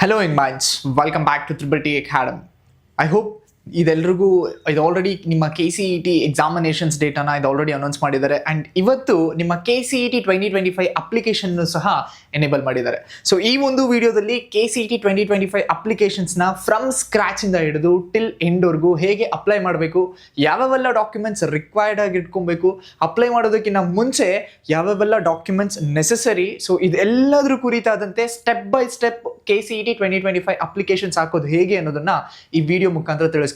Hello, in minds. Welcome back to Triple T Academy. I hope ಇದೆಲ್ರಿಗೂ ಇದು already ನಿಮ್ಮ KCET examinations ಡೇಟಾನ ಇದು already announce ಮಾಡಿದ್ದಾರೆ and ಇವತ್ತು ನಿಮ್ಮ KCET 2025 ಅಪ್ಲಿಕೇಶನ್ನು ಸಹ ಎನೇಬಲ್ ಮಾಡಿದ್ದಾರೆ. ಸೊ ಈ ಒಂದು ವಿಡಿಯೋದಲ್ಲಿ KCET 2025 ಅಪ್ಲಿಕೇಶನ್ಸ್ನ ಫ್ರಮ್ ಸ್ಕ್ರ್ಯಾಚಿಂದ ಹಿಡಿದು ಟಿಲ್ ಎಂಡ್ವರೆಗೂ ಹೇಗೆ ಅಪ್ಲೈ ಮಾಡಬೇಕು, ಯಾವ್ಯಾವೆಲ್ಲ ಡಾಕ್ಯುಮೆಂಟ್ಸ್ ರಿಕ್ವೈರ್ಡ್ ಆಗಿ ಇಟ್ಕೊಬೇಕು, ಅಪ್ಲೈ ಮಾಡೋದಕ್ಕಿಂತ ಮುಂಚೆ ಯಾವ್ಯಾವೆಲ್ಲ ಡಾಕ್ಯುಮೆಂಟ್ಸ್ ನೆಸೆಸರಿ, ಸೊ ಇದೆಲ್ಲದ್ರ ಕುರಿತಾದಂತೆ step by step KCET 2025 applications ಹಾಕೋದು ಹೇಗೆ ಅನ್ನೋದನ್ನ ಈ ವಿಡಿಯೋ ಮುಖಾಂತರ ತಿಳಿಸ್ಕೊಡ್ತೀನಿ.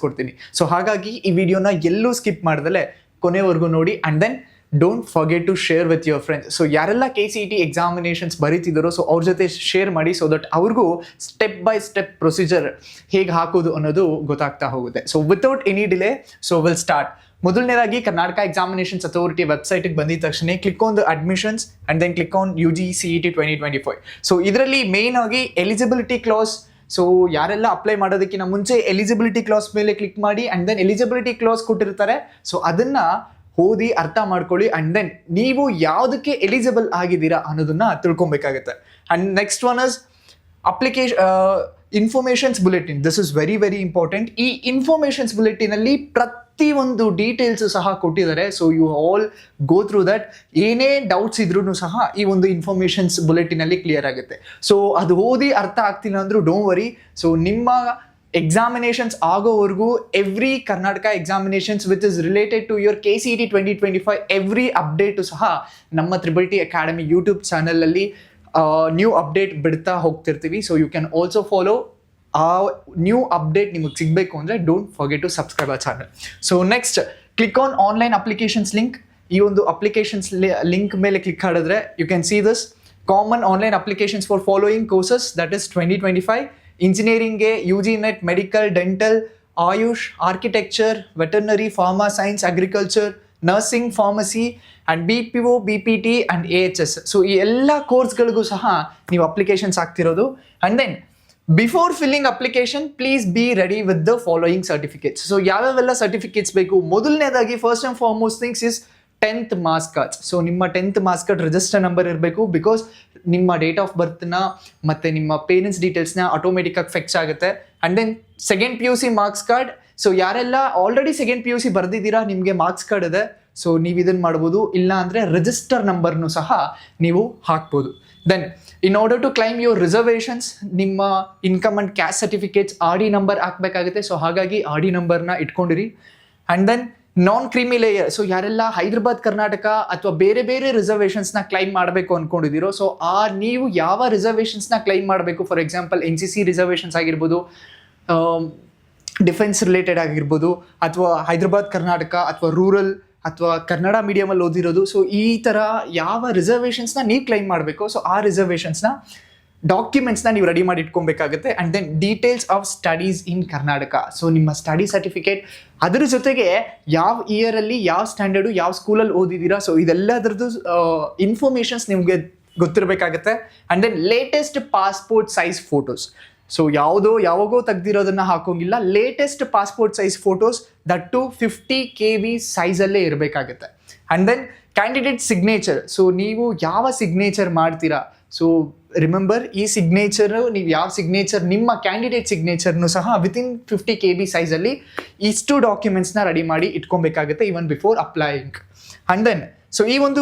ಸೊ ಹಾಗಾಗಿ ಈ ವಿಡಿಯೋನ ಎಲ್ಲೂ ಸ್ಕಿಪ್ ಮಾಡ್ದಲೆ ಕೊನೆವರೆಗೂ ನೋಡಿ and then don't forget to share with your friends. So ಯಾರೆಲ್ಲ KCET ಎಕ್ಸಾಮಿನೇಷನ್ಸ್ ಬರೀತಿದ್ದಾರೋ ಸೊ ಅವ್ರ ಜೊತೆ ಶೇರ್ ಮಾಡಿ, ಸೊ ದಟ್ ಅವ್ರಿಗೂ ಸ್ಟೆಪ್ ಬೈ ಸ್ಟೆಪ್ ಪ್ರೊಸೀಜರ್ ಹೇಗೆ ಹಾಕೋದು ಅನ್ನೋದು ಗೊತ್ತಾಗ್ತಾ ಹೋಗುತ್ತೆ. So without any delay, so will start. ಮೊದಲನೇದಾಗಿ ಕರ್ನಾಟಕ ಎಕ್ಸಾಮಿನೇಷನ್ಸ್ ಅಥಾರಿಟಿ ವೆಬ್ಸೈಟ್ಗೆ ಬಂದಿದ ತಕ್ಷಣ click on the admissions and then click on UGCET 2025. So ಇದರಲ್ಲಿ ಮೇನ್ ಆಗಿ ಎಲಿಜಿಬಿಲಿಟಿ ಕ್ಲಾಸ್, ಸೊ ಯಾರೆಲ್ಲ ಅಪ್ಲೈ ಮಾಡೋದಕ್ಕಿಂತ ಮುಂಚೆ ಎಲಿಜಿಬಿಲಿಟಿ ಕ್ಲಾಸ್ ಮೇಲೆ ಕ್ಲಿಕ್ ಮಾಡಿ ಆ್ಯಂಡ್ ದೆನ್ ಎಲಿಜಿಬಿಲಿಟಿ ಕ್ಲಾಸ್ ಕೊಟ್ಟಿರ್ತಾರೆ, ಸೊ ಅದನ್ನು ಓದಿ ಅರ್ಥ ಮಾಡ್ಕೊಳ್ಳಿ ಆ್ಯಂಡ್ ದೆನ್ ನೀವು ಯಾವುದಕ್ಕೆ ಎಲಿಜಿಬಲ್ ಆಗಿದ್ದೀರಾ ಅನ್ನೋದನ್ನ ತಿಳ್ಕೊಬೇಕಾಗುತ್ತೆ. And next one is informations bulletin. This is very very important. ಈ ಇನ್ಫಾರ್ಮೇಷನ್ಸ್ ಬುಲೆಟಿನಲ್ಲಿ ಪ್ರತಿಯೊಂದು ಡೀಟೇಲ್ಸ್ ಸಹ ಕೊಟ್ಟಿದ್ದಾರೆ. So you all go through that. ಏನೇ ಡೌಟ್ಸ್ ಇದ್ರೂ ಸಹ ಈ ಒಂದು ಇನ್ಫಾರ್ಮೇಷನ್ಸ್ ಬುಲೆಟಿನಲ್ಲಿ ಕ್ಲಿಯರ್ ಆಗುತ್ತೆ. ಸೊ ಅದು ಓದಿ ಅರ್ಥ ಆಗ್ತಿಲ್ಲ ಅಂದ್ರೂ ಡೋಂಟ್ ವರಿ. ಸೊ ನಿಮ್ಮ ಎಕ್ಸಾಮಿನೇಷನ್ಸ್ ಆಗೋವರೆಗೂ every Karnataka examinations which is related to your KCET 2025 every update ಸಹ ನಮ್ಮ ತ್ರಿಬಲ್ ಟಿ ಅಕಾಡೆಮಿ ಯೂಟ್ಯೂಬ್ ಚಾನಲಲ್ಲಿ ನ್ಯೂ ಅಪ್ಡೇಟ್ ಬಿಡ್ತಾ ಹೋಗ್ತಿರ್ತೀವಿ. So you can also follow. ಆ ನ್ಯೂ ಅಪ್ಡೇಟ್ ನಿಮಗೆ ಸಿಗಬೇಕು ಅಂದರೆ don't forget to subscribe our channel. So next click on online applications link. ಈ ಒಂದು ಅಪ್ಲಿಕೇಶನ್ಸ್ ಲಿಂಕ್ ಮೇಲೆ ಕ್ಲಿಕ್ ಮಾಡಿದ್ರೆ you can see this common online applications for following courses, that is 2025. ಇಂಜಿನಿಯರಿಂಗ್ಗೆ UG NET, medical, dental, AYUSH, architecture, veterinary, pharma science, agriculture, nursing, pharmacy and BPO, BPT and AHS. So ಈ ಎಲ್ಲ ಕೋರ್ಸ್ಗಳಿಗೂ ಸಹ ನೀವು applications ಆಗ್ತಿರೋದು. And then before filling application please be ready with the following certificates. So ಯಾವ್ಯಾವೆಲ್ಲ certificates ಬೇಕು? ಮೊದಲನೇದಾಗಿ first and foremost things is 10th marks cards. So ನಿಮ್ಮ 10th marks card register number ಇರಬೇಕು, ಬಿಕಾಸ್ ನಿಮ್ಮ ಡೇಟ್ ಆಫ್ ಬರ್ತ್ನ ಮತ್ತು ನಿಮ್ಮ parents ಡೀಟೇಲ್ಸ್ನ ಆಟೋಮೆಟಿಕ್ಕಾಗಿ ಫೆಕ್ಚ್ ಆಗುತ್ತೆ. And then second PUC marks card. So ಯಾರೆಲ್ಲ ಆಲ್ರೆಡಿ ಸೆಕೆಂಡ್ PUC ಬರ್ದಿದ್ದೀರಾ, ನಿಮಗೆ ಮಾರ್ಕ್ಸ್ ಕಾರ್ಡ್ ಇದೆ, ಸೊ ನೀವು ಇದನ್ನು ಮಾಡ್ಬೋದು. ಇಲ್ಲ ಅಂದರೆ ರಿಜಿಸ್ಟರ್ ನಂಬರ್ನು ಸಹ ನೀವು ಹಾಕ್ಬೋದು. Then in order to claim your reservations, ನಿಮ್ಮ income and caste certificates RD number ಹಾಕಬೇಕಾಗುತ್ತೆ. ಸೊ ಹಾಗಾಗಿ RD ನಂಬರ್ನ ಇಟ್ಕೊಂಡಿರಿ. And then non creamy layer. So ಯಾರೆಲ್ಲ ಹೈದರಾಬಾದ್, ಕರ್ನಾಟಕ ಅಥವಾ ಬೇರೆ ಬೇರೆ ರಿಸರ್ವೇಷನ್ಸ್ನ ಕ್ಲೈಮ್ ಮಾಡಬೇಕು ಅಂದ್ಕೊಂಡಿದ್ದೀರೋ, ಸೊ ನೀವು ಯಾವ ರಿಸರ್ವೇಷನ್ಸ್ನ ಕ್ಲೈಮ್ ಮಾಡಬೇಕು, ಫಾರ್ ಎಕ್ಸಾಂಪಲ್ NCC ರಿಸರ್ವೇಷನ್ಸ್ ಆಗಿರ್ಬೋದು, ಡಿಫೆನ್ಸ್ ರಿಲೇಟೆಡ್ ಆಗಿರ್ಬೋದು, ಅಥವಾ ಹೈದರಾಬಾದ್, ಕರ್ನಾಟಕ, ಅಥವಾ ರೂರಲ್, ಅಥವಾ ಕನ್ನಡ ಮೀಡಿಯಮಲ್ಲಿ ಓದಿರೋದು, ಸೊ ಈ ಥರ ಯಾವ ರಿಸರ್ವೇಷನ್ಸ್ನ ನೀವು ಕ್ಲೈಮ್ ಮಾಡಬೇಕು, ಸೊ ಆ ರಿಸರ್ವೇಷನ್ಸ್ನ ಡಾಕ್ಯುಮೆಂಟ್ಸ್ನ ನೀವು ರೆಡಿ ಮಾಡಿ ಇಟ್ಕೊಬೇಕಾಗುತ್ತೆ. And then details of studies in Karnataka. So ನಿಮ್ಮ ಸ್ಟಡಿ ಸರ್ಟಿಫಿಕೇಟ್, ಅದರ ಜೊತೆಗೆ ಯಾವ ಇಯರಲ್ಲಿ, ಯಾವ ಸ್ಟ್ಯಾಂಡರ್ಡು, ಯಾವ ಸ್ಕೂಲಲ್ಲಿ ಓದಿದ್ದೀರಾ, ಸೊ ಇದೆಲ್ಲದ್ರದ್ದು ಇನ್ಫಾರ್ಮೇಷನ್ಸ್ ನಿಮಗೆ ಗೊತ್ತಿರಬೇಕಾಗತ್ತೆ. And then latest passport size photos. So ಯಾವಾಗೋ ತೆಗ್ದಿರೋದನ್ನ ಹಾಕೋಂಗಿಲ್ಲ, latest passport size photos, that too 50 KB ಸೈಜಲ್ಲೇ ಇರಬೇಕಾಗುತ್ತೆ. And then candidate signature. So ನೀವು ಯಾವ ಸಿಗ್ನೇಚರ್ ಮಾಡ್ತೀರಾ, ಸೊ ರಿಮೆಂಬರ್ ಈ ಸಿಗ್ನೇಚರ್, ನೀವು ಯಾವ ಸಿಗ್ನೇಚರ್, ನಿಮ್ಮ ಕ್ಯಾಂಡಿಡೇಟ್ ಸಿಗ್ನೇಚರ್ನು ಸಹ ವಿತಿನ್ 50 KB ಸೈಜಲ್ಲಿ ಇಷ್ಟು ಡಾಕ್ಯುಮೆಂಟ್ಸ್ನ ರೆಡಿ ಮಾಡಿ ಇಟ್ಕೊಬೇಕಾಗುತ್ತೆ even before applying. And then so ಈ ಒಂದು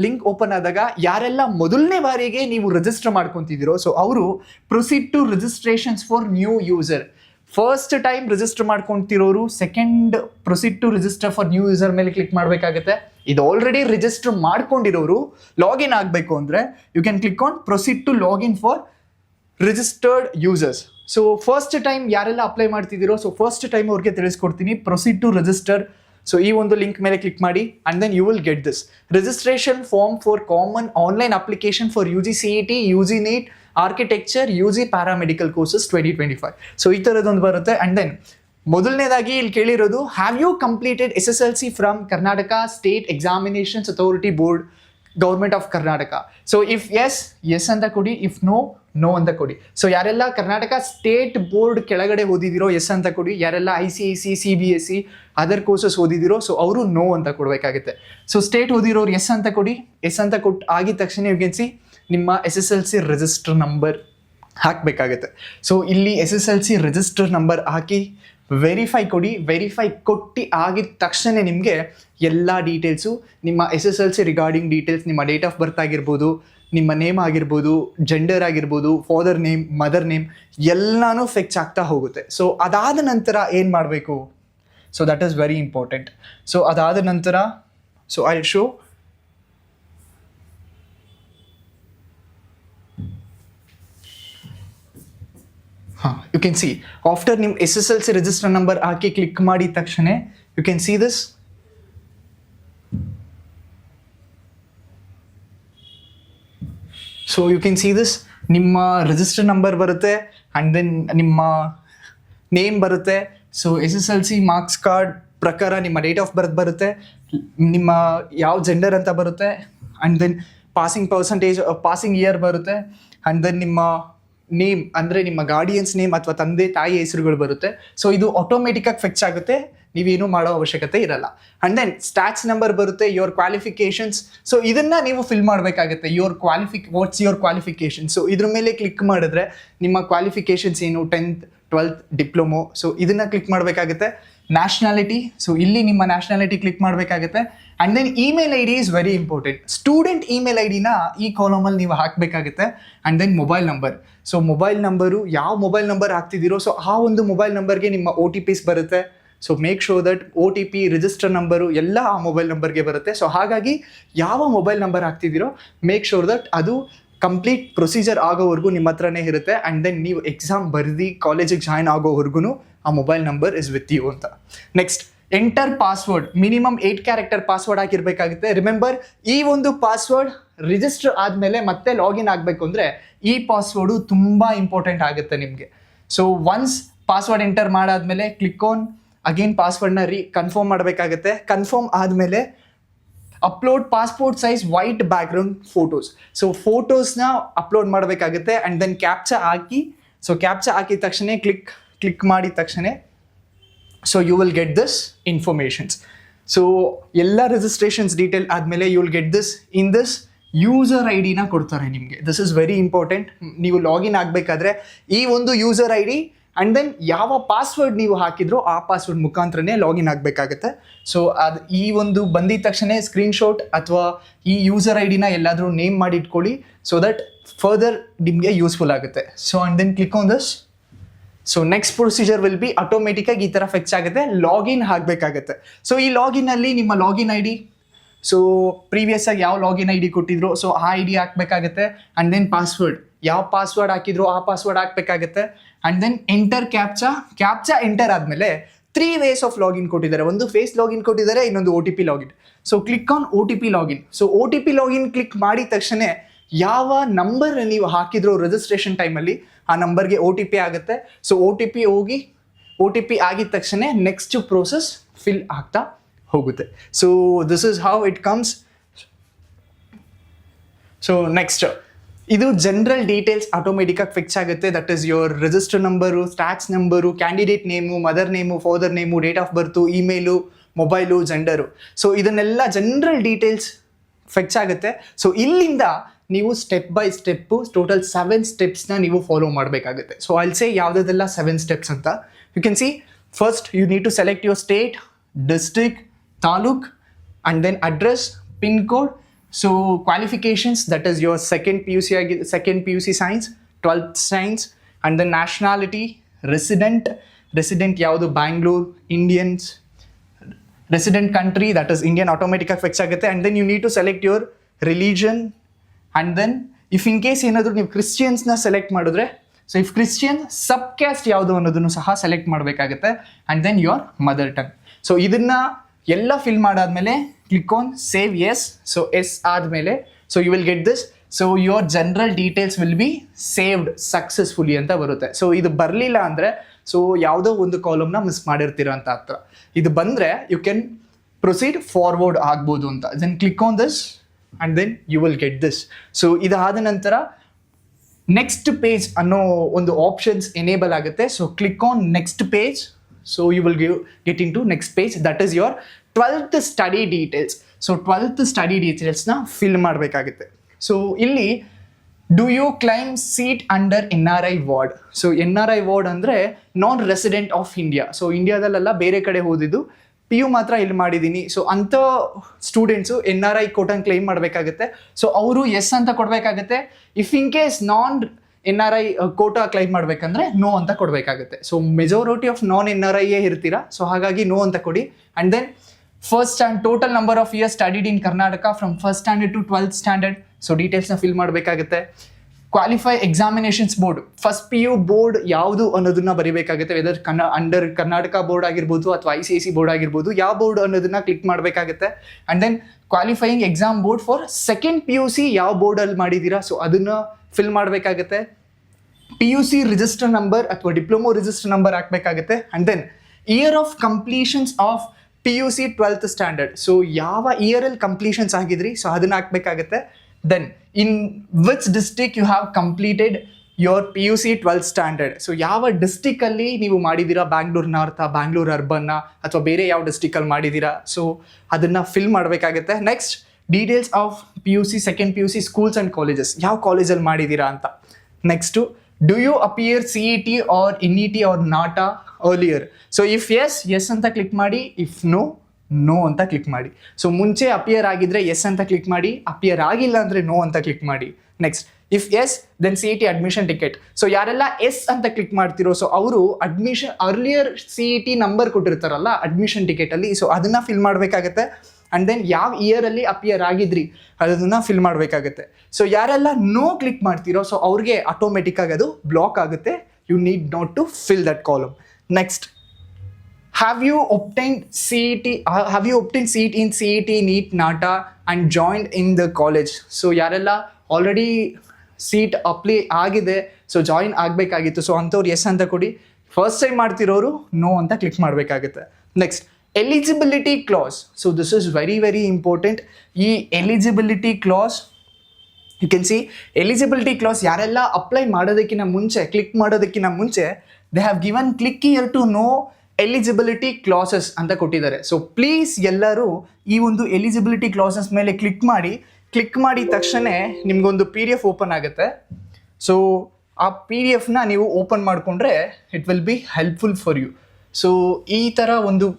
ಲಿಂಕ್ ಓಪನ್ ಆದಾಗ ಯಾರೆಲ್ಲ ಮೊದಲನೇ ಬಾರಿಗೆ ನೀವು ರಿಜಿಸ್ಟರ್ ಮಾಡ್ಕೊತಿದ್ದೀರೋ, ಸೊ ಅವರು proceed to registrations for new user. First time register ಮಾಡ್ಕೊತಿರೋರು second proceed to register for new user ಮೇಲೆ ಕ್ಲಿಕ್ ಮಾಡಬೇಕಾಗುತ್ತೆ. ಇದು ಆಲ್ರೆಡಿ ರಿಜಿಸ್ಟರ್ ಮಾಡ್ಕೊಂಡಿರೋರು ಲಾಗಿನ್ ಆಗಬೇಕು ಅಂದರೆ you can click on proceed to login for registered users. So first time ಯಾರೆಲ್ಲ apply ಮಾಡ್ತಿದ್ದೀರೋ, so first time ಅವ್ರಿಗೆ ತಿಳಿಸ್ಕೊಡ್ತೀನಿ ಪ್ರೊಸೀಡ್ ಟು ರಿಜಿಸ್ಟರ್. ಸೊ ಈ ಒಂದು ಲಿಂಕ್ ಮೇಲೆ ಕ್ಲಿಕ್ ಮಾಡಿ and then you will get this registration form for common online application for UGCET, UG NET, architecture, UG paramedical courses 2025. So ಈ ಥರದೊಂದು ಬರುತ್ತೆ. ಆ್ಯಂಡ್ ದೆನ್ ಮೊದಲನೇದಾಗಿ ಇಲ್ಲಿ ಕೇಳಿರೋದು, have you completed SSLC from Karnataka state examinations authority board, government of Karnataka. So if yes ಅಂತ ಕೊಡಿ, if no ಅಂತ ಕೊಡಿ. ಸೊ ಯಾರೆಲ್ಲ ಕರ್ನಾಟಕ ಸ್ಟೇಟ್ ಬೋರ್ಡ್ ಕೆಳಗಡೆ ಓದಿದಿರೋ ಎಸ್ ಅಂತ ಕೊಡಿ. ಯಾರೆಲ್ಲ ICIC, CBSE ಅದರ್ ಕೋರ್ಸಸ್ ಓದಿದಿರೋ, ಸೊ ಅವರು ನೋ ಅಂತ ಕೊಡಬೇಕಾಗುತ್ತೆ. ಸೊ ಸ್ಟೇಟ್ ಓದಿರೋರು ಎಸ್ ಅಂತ ಕೊಡಿ. ಎಸ್ ಅಂತ ಕೊಟ್ಟು ಆಗಿದ ತಕ್ಷಣ ಯು ಕ್ಯಾನ್ ಸಿ ನಿಮ್ಮ SSLC ರಿಜಿಸ್ಟರ್ ನಂಬರ್ ಹಾಕಬೇಕಾಗುತ್ತೆ. ಸೊ ಇಲ್ಲಿ SSLC ರಿಜಿಸ್ಟರ್ ನಂಬರ್ ಹಾಕಿ ವೆರಿಫೈ ಕೊಡಿ. ವೆರಿಫೈ ಕೊಟ್ಟು ಆಗಿದ ತಕ್ಷಣ ನಿಮಗೆ ಎಲ್ಲ ಡೀಟೇಲ್ಸು, ನಿಮ್ಮ SSLC ರಿಗಾರ್ಡಿಂಗ್ ಡೀಟೇಲ್ಸ್, ನಿಮ್ಮ ಡೇಟ್ ಆಫ್ ಬರ್ತ್ ಆಗಿರ್ಬೋದು, ನಿಮ್ಮ ನೇಮ್ ಆಗಿರ್ಬೋದು, ಜೆಂಡರ್ ಆಗಿರ್ಬೋದು, ಫಾದರ್ ನೇಮ್, ಮದರ್ ನೇಮ್ ಎಲ್ಲನೂ ಫೆಚ್ ಆಗ್ತಾ ಹೋಗುತ್ತೆ. ಸೊ ಅದಾದ ನಂತರ ಏನು ಮಾಡಬೇಕು? So that is very important. So ಅದಾದ ನಂತರ I show you can see after ನಿಮ್ಮ SSLC ರಿಜಿಸ್ಟರ್ ನಂಬರ್ ಹಾಕಿ ಕ್ಲಿಕ್ ಮಾಡಿದ ತಕ್ಷಣ you can see this. So you can see this, ನಿಮ್ಮ ರಿಜಿಸ್ಟರ್ ನಂಬರ್ ಬರುತ್ತೆ ಆ್ಯಂಡ್ ದೆನ್ ನಿಮ್ಮ ನೇಮ್ ಬರುತ್ತೆ. ಸೊ SSLC ಮಾರ್ಕ್ಸ್ ಕಾರ್ಡ್ ಪ್ರಕಾರ ನಿಮ್ಮ ಡೇಟ್ ಆಫ್ ಬರ್ತ್ ಬರುತ್ತೆ, ನಿಮ್ಮ ಯಾವ ಜೆಂಡರ್ ಅಂತ ಬರುತ್ತೆ, and then passing percentage, passing year ಬರುತ್ತೆ, ಆ್ಯಂಡ್ ದೆನ್ ನಿಮ್ಮ ನೇಮ್ ಅಂದರೆ ನಿಮ್ಮ ಗಾರ್ಡಿಯನ್ಸ್ ನೇಮ್ ಅಥವಾ ತಂದೆ ತಾಯಿ ಹೆಸರುಗಳು ಬರುತ್ತೆ. ಸೊ ಇದು ಆಟೋಮೆಟಿಕ್ಕಾಗಿ ಫೆಚ್ ಆಗುತ್ತೆ, ನೀವೇನು ಮಾಡೋ ಅವಶ್ಯಕತೆ ಇರಲ್ಲ. ಆ್ಯಂಡ್ ದೆನ್ ಸ್ಟ್ಯಾಟ್ಸ್ ನಂಬರ್ ಬರುತ್ತೆ, ಯುವರ್ ಕ್ವಾಲಿಫಿಕೇಷನ್ಸ್. ಸೊ ಇದನ್ನು ನೀವು ಫಿಲ್ ಮಾಡಬೇಕಾಗುತ್ತೆ. What's your qualification. ಸೊ ಇದ್ರ ಮೇಲೆ ಕ್ಲಿಕ್ ಮಾಡಿದ್ರೆ ನಿಮ್ಮ ಕ್ವಾಲಿಫಿಕೇಷನ್ಸ್ ಏನು, 10th 12th ಡಿಪ್ಲೊಮೊ, ಸೊ ಇದನ್ನು ಕ್ಲಿಕ್ ಮಾಡಬೇಕಾಗುತ್ತೆ. ನ್ಯಾಷನಾಲಿಟಿ, ಸೊ ಇಲ್ಲಿ ನಿಮ್ಮ ನ್ಯಾಷನಾಲಿಟಿ ಕ್ಲಿಕ್ ಮಾಡಬೇಕಾಗುತ್ತೆ. And then email ID is very important. Student email IDನ ಈ ಕಾಲಮಲ್ಲಿ ನೀವು ಹಾಕಬೇಕಾಗುತ್ತೆ. And then mobile number. So mobile number, ಯಾವ ಮೊಬೈಲ್ ನಂಬರ್ ಹಾಕ್ತಿದ್ದೀರೋ ಸೊ ಆ ಒಂದು ಮೊಬೈಲ್ ನಂಬರ್ಗೆ ನಿಮ್ಮ OTPs ಬರುತ್ತೆ. So make sure that OTP, register number ಎಲ್ಲ ಆ ಮೊಬೈಲ್ ನಂಬರ್ಗೆ ಬರುತ್ತೆ. ಸೊ ಹಾಗಾಗಿ ಯಾವ ಮೊಬೈಲ್ ನಂಬರ್ ಹಾಕ್ತಿದ್ದೀರೋ ಮೇಕ್ ಶೋರ್ ದಟ್ ಅದು ಕಂಪ್ಲೀಟ್ ಪ್ರೊಸೀಜರ್ ಆಗೋವರೆಗೂ ನಿಮ್ಮ ಹತ್ರನೇ ಇರುತ್ತೆ. ಆ್ಯಂಡ್ ದೆನ್ ನೀವು ಎಕ್ಸಾಮ್ ಬರೆದು ಕಾಲೇಜಿಗೆ ಜಾಯ್ನ್ ಆಗೋವರೆಗೂ ಆ mobile number is with you ಅಂತ. Next, enter password. Minimum 8 character password ಹಾಕಿರ್ಬೇಕಾಗುತ್ತೆ. ರಿಮೆಂಬರ್, ಈ ಒಂದು ಪಾಸ್ವರ್ಡ್ ರಿಜಿಸ್ಟರ್ ಆದಮೇಲೆ ಮತ್ತೆ ಲಾಗಿನ್ ಆಗಬೇಕು ಅಂದರೆ ಈ ಪಾಸ್ವರ್ಡು ತುಂಬ ಇಂಪಾರ್ಟೆಂಟ್ ಆಗುತ್ತೆ ನಿಮಗೆ. ಸೊ ಒನ್ಸ್ ಪಾಸ್ವರ್ಡ್ ಎಂಟರ್ ಮಾಡಾದ್ಮೇಲೆ ಕ್ಲಿಕ್ ಆನ್ ಅಗೇನ್ ಪಾಸ್ವರ್ಡ್ನ ಕನ್ಫರ್ಮ್ ಮಾಡಬೇಕಾಗುತ್ತೆ. ಕನ್ಫರ್ಮ್ ಆದಮೇಲೆ upload passport size white background photos. So ಫೋಟೋಸ್ನ ಅಪ್ಲೋಡ್ ಮಾಡಬೇಕಾಗುತ್ತೆ. ಆ್ಯಂಡ್ ದೆನ್ ಕ್ಯಾಪ್ಚಾ ಹಾಕಿ, ಸೊ ಕ್ಯಾಪ್ಚಾ ಹಾಕಿದ ತಕ್ಷಣ ಕ್ಲಿಕ್ ಮಾಡಿದ ತಕ್ಷಣ so you will get this informations. So ಎಲ್ಲ ರಿಜಿಸ್ಟ್ರೇಷನ್ಸ್ ಡೀಟೇಲ್ ಆದಮೇಲೆ you will get this in this user ID ಕೊಡ್ತಾರೆ ನಿಮಗೆ. This is very important. ನೀವು ಲಾಗಿನ್ ಆಗಬೇಕಾದ್ರೆ ಈ ಒಂದು ಯೂಸರ್ ID ಆ್ಯಂಡ್ ದೆನ್ ಯಾವ ಪಾಸ್ವರ್ಡ್ ನೀವು ಹಾಕಿದ್ರೋ ಆ ಪಾಸ್ವರ್ಡ್ ಮುಖಾಂತರನೇ ಲಾಗಿನ್ ಆಗಬೇಕಾಗುತ್ತೆ. ಸೊ ಅದು ಈ ಒಂದು ಬಂದಿದ ತಕ್ಷಣ ಸ್ಕ್ರೀನ್ಶಾಟ್ ಅಥವಾ ಈ ಯೂಸರ್ ID ಎಲ್ಲಾದರೂ ನೇಮ್ ಮಾಡಿ ಇಟ್ಕೊಳ್ಳಿ, ಸೊ ದಟ್ ಫರ್ದರ್ ನಿಮಗೆ ಯೂಸ್ಫುಲ್ ಆಗುತ್ತೆ. So and then click on this. So next procedure will be ಆಟೋಮೆಟಿಕ್ಕಾಗಿ ಈ ಥರ ಫೆಚ್ ಆಗುತ್ತೆ, ಲಾಗಿನ್ ಆಗಬೇಕಾಗುತ್ತೆ. ಸೊ ಈ ಲಾಗಿನಲ್ಲಿ ನಿಮ್ಮ ಲಾಗಿನ್ ID, ಸೊ ಪ್ರೀವಿಯಸ್ ಆಗಿ ಯಾವ ಲಾಗಿನ್ ID ಕೊಟ್ಟಿದ್ರು ಸೊ ಆ ID ಹಾಕಬೇಕಾಗುತ್ತೆ. ಆ್ಯಂಡ್ ದೆನ್ ಪಾಸ್ವರ್ಡ್, ಯಾವ ಪಾಸ್ವರ್ಡ್ ಹಾಕಿದ್ರು ಆ ಪಾಸ್ವರ್ಡ್ ಹಾಕಬೇಕಾಗುತ್ತೆ. And then enter captcha enter ಆದಮೇಲೆ 3 ways ಆಫ್ ಲಾಗಿನ್ ಕೊಟ್ಟಿದ್ದಾರೆ. ಒಂದು ಫೇಸ್ ಲಾಗಿನ್ ಕೊಟ್ಟಿದ್ದಾರೆ, ಇನ್ನೊಂದು OTP login. So click on OTP login. So OTP login click ಮಾಡಿದ ತಕ್ಷಣ ಯಾವ ನಂಬರ್ ನೀವು ಹಾಕಿದ್ರು ರಿಜಿಸ್ಟ್ರೇಷನ್ ಟೈಮಲ್ಲಿ ಆ ನಂಬರ್ಗೆ OTP ಆಗುತ್ತೆ. ಸೊ OTP ಆಗಿದ ತಕ್ಷಣ ನೆಕ್ಸ್ಟ್ ಪ್ರೋಸೆಸ್ ಫಿಲ್ ಆಗ್ತಾ ಹೋಗುತ್ತೆ. So this is how it comes. So next, ಇದು ಜನರಲ್ ಡೀಟೇಲ್ಸ್ ಆಟೋಮೆಟಿಕ್ಕಾಗಿ ಫಿಕ್ಸ್ ಆಗುತ್ತೆ. That is your register number, stats number, candidate name, mother name, father name, date of birth, email, mobile, gender. So ಇದನ್ನೆಲ್ಲ general details fix ಆಗುತ್ತೆ. So ಇಲ್ಲಿಂದ ನೀವು step by step total 7 ಸ್ಟೆಪ್ಸ್ನ ನೀವು follow ಮಾಡಬೇಕಾಗುತ್ತೆ. So I'll ಸೇ ಯಾವುದೆಲ್ಲ 7 steps ಅಂತ. You can see, first you need to select your state, district, taluk, and then address, pin code. So qualifications, that is your second P U C science, 12th science, and then nationality, resident ಯಾವುದು, Bangalore, Indians, resident country, that is Indian, ಆಟೋಮೆಟಿಕ್ಕಾಗಿ fix ಆಗುತ್ತೆ. And then you need to select your religion. And then if in case ಏನಾದರೂ ನೀವು ಕ್ರಿಶ್ಚಿಯನ್ಸ್ನ select ಮಾಡಿದ್ರೆ, so if Christian sub caste ಯಾವುದು ಅನ್ನೋದನ್ನು ಸಹ ಸೆಲೆಕ್ಟ್ ಮಾಡಬೇಕಾಗುತ್ತೆ. And then your mother tongue. So ಇದನ್ನು ಎಲ್ಲ ಫಿಲ್ ಮಾಡಾದ್ಮೇಲೆ click on save yes. So yes ಆದಮೇಲೆ so you will get this. So your general details will be saved successfully ಅಂತ ಬರುತ್ತೆ. ಸೊ ಇದು ಬರಲಿಲ್ಲ ಅಂದರೆ ಸೊ ಯಾವುದೋ ಒಂದು ಕಾಲಮ್ನ ಮಿಸ್ ಮಾಡಿರ್ತೀರ ಅಂತ ಅರ್ಥ. ಇದು ಬಂದರೆ ಯು ಕ್ಯಾನ್ ಪ್ರೊಸೀಡ್ ಫಾರ್ವರ್ಡ್ ಆಗ್ಬೋದು ಅಂತ. Then click on this and then you will get this. So ಇದಾದ ನಂತರ ನೆಕ್ಸ್ಟ್ ಪೇಜ್ ಅನ್ನೋ ಒಂದು ಆಪ್ಷನ್ಸ್ ಎನೇಬಲ್ ಆಗುತ್ತೆ. So click on next page. So you will get in to next page, that is your 12th study details. So 12th study ಡೀಟೇಲ್ಸ್ನ fill ಮಾಡಬೇಕಾಗುತ್ತೆ. So ಇಲ್ಲಿ do you claim seat under NRI ward? So NRI ward ಅಂದರೆ non resident of India. So ಇಂಡಿಯಾದಲ್ಲೆಲ್ಲ ಬೇರೆ ಕಡೆ ಓದಿದ್ದು, PU ಮಾತ್ರ ಇಲ್ಲಿ ಮಾಡಿದ್ದೀನಿ. ಸೊ ಅಂಥ ಸ್ಟೂಡೆಂಟ್ಸು NRI ಕೋಟನ್ ಕ್ಲೈಮ್ ಮಾಡಬೇಕಾಗುತ್ತೆ. ಸೊ ಅವರು ಎಸ್ ಅಂತ ಕೊಡಬೇಕಾಗುತ್ತೆ. If in case non NRI quota claim ಮಾಡಬೇಕಂದ್ರೆ ನೋ ಅಂತ ಕೊಡಬೇಕಾಗುತ್ತೆ. So majority of non NRI ಇರ್ತೀರಾ, ಸೊ ಹಾಗಾಗಿ ನೋ ಅಂತ ಕೊಡಿ. And then first and total number of years studied in Karnataka from first standard to 12th standard. So ಡೀಟೇಲ್ಸ್ನ fill ಮಾಡಬೇಕಾಗುತ್ತೆ. Qualify examinations board, first PU board ಯಾವುದು ಅನ್ನೋದನ್ನ ಬರೀಬೇಕಾಗುತ್ತೆ. Weather under Karnataka board ಆಗಿರ್ಬೋದು ಅಥವಾ ICSE ಬೋರ್ಡ್ ಆಗಿರ್ಬೋದು, ಯಾವ ಬೋರ್ಡ್ ಅನ್ನೋದನ್ನ ಕ್ಲಿಕ್ ಮಾಡಬೇಕಾಗುತ್ತೆ. And then qualifying exam board for second PUC ಯಾವ ಬೋರ್ಡಲ್ಲಿ ಮಾಡಿದ್ದೀರಾ, ಸೊ ಅದನ್ನು ಫಿಲ್ ಮಾಡಬೇಕಾಗುತ್ತೆ. PUC ರಿಜಿಸ್ಟರ್ ನಂಬರ್ ಅಥವಾ ಡಿಪ್ಲೊಮೊ ರಿಜಿಸ್ಟರ್ ನಂಬರ್ ಹಾಕಬೇಕಾಗುತ್ತೆ. And then year of completions of PUC 12th standard, so ಯಾವ ಇಯರಲ್ಲಿ ಕಂಪ್ಲೀಷನ್ಸ್ ಆಗಿದ್ರಿ, ಸೊ ಅದನ್ನು ಹಾಕಬೇಕಾಗುತ್ತೆ. Then in which district you have completed your PUC 12th standard, so ಯಾವ ಡಿಸ್ಟಿಕಲ್ಲಿ ನೀವು ಮಾಡಿದ್ದೀರಾ, ಬ್ಯಾಂಗ್ಳೂರ್ ನಾರ್ತಾ, ಬ್ಯಾಂಗ್ಳೂರ್ ಅರ್ಬನ್ನ ಅಥವಾ ಬೇರೆ ಯಾವ ಡಿಸ್ಟಿಕಲ್ಲಿ ಮಾಡಿದ್ದೀರಾ, ಸೊ ಅದನ್ನು ಫಿಲ್ ಮಾಡಬೇಕಾಗುತ್ತೆ. Next details of PUC second PUC schools and colleges, ಯಾವ ಕಾಲೇಜಲ್ಲಿ ಮಾಡಿದ್ದೀರಾ ಅಂತ. Next do you appear CET or NET or NATA earlier, so if yes ಅಂತ ಕ್ಲಿಕ್ ಮಾಡಿ, ಇಫ್ ನೋ ಅಂತ ಕ್ಲಿಕ್ ಮಾಡಿ. ಸೊ ಮುಂಚೆ ಅಪಿಯರ್ ಆಗಿದ್ರೆ ಎಸ್ ಅಂತ ಕ್ಲಿಕ್ ಮಾಡಿ, ಅಪಿಯರ್ ಆಗಿಲ್ಲ ಅಂದರೆ ನೋ ಅಂತ ಕ್ಲಿಕ್ ಮಾಡಿ. Next if yes then CET admission ticket. So ಯಾರೆಲ್ಲ ಎಸ್ ಅಂತ ಕ್ಲಿಕ್ ಮಾಡ್ತಿರೋ, ಸೊ ಅವರು admission earlier CET number ಕೊಟ್ಟಿರ್ತಾರಲ್ಲ admission ಟಿಕೆಟಲ್ಲಿ, so ಅದನ್ನು ಫಿಲ್ ಮಾಡಬೇಕಾಗತ್ತೆ. ಆ್ಯಂಡ್ ದೆನ್ ಯಾವ ಇಯರಲ್ಲಿ ಅಪಿಯರ್ ಆಗಿದ್ರಿ ಅದನ್ನು ಫಿಲ್ ಮಾಡಬೇಕಾಗುತ್ತೆ. ಸೊ ಯಾರೆಲ್ಲ ನೋ ಕ್ಲಿಕ್ ಮಾಡ್ತಿರೋ, ಸೊ ಅವ್ರಿಗೆ ಆಟೋಮೆಟಿಕ್ಕಾಗಿ ಅದು ಬ್ಲಾಕ್ ಆಗುತ್ತೆ. You need not to fill that column. Next, have you obtained seat in CET, NEET, NATA and joined in the college? So ಯಾರೆಲ್ಲ ಆಲ್ರೆಡಿ ಸೀಟ್ ಅಪ್ಲೈ ಆಗಿದೆ, so join ಆಗಬೇಕಾಗಿತ್ತು, so ಅಂಥವ್ರು yes ಅಂತ ಕೊಡಿ. ಫಸ್ಟ್ ಟೈಮ್ ಮಾಡ್ತಿರೋರು no ಅಂತ click ಮಾಡಬೇಕಾಗುತ್ತೆ. Next eligibility clause, so this is very very important. ಈ eligibility clause you can see eligibility clause ಯಾರೆಲ್ಲ ಅಪ್ಲೈ ಮಾಡೋದಕ್ಕಿಂತ ಮುಂಚೆ, ಕ್ಲಿಕ್ ಮಾಡೋದಕ್ಕಿಂತ ಮುಂಚೆ they have given click here to know eligibility clauses ಅಂತ ಕೊಟ್ಟಿದ್ದಾರೆ. ಸೊ ಪ್ಲೀಸ್ ಎಲ್ಲರೂ ಈ ಒಂದು ಎಲಿಜಿಬಿಲಿಟಿ ಕ್ಲಾಸಸ್ ಮೇಲೆ ಕ್ಲಿಕ್ ಮಾಡಿದ ತಕ್ಷಣ ನಿಮಗೊಂದು PDF ಓಪನ್ ಆಗುತ್ತೆ. ಸೊ ಆ PDFನ ನೀವು ಓಪನ್ ಮಾಡಿಕೊಂಡ್ರೆ it will be helpful for you. So ಈ ಥರ ಒಂದು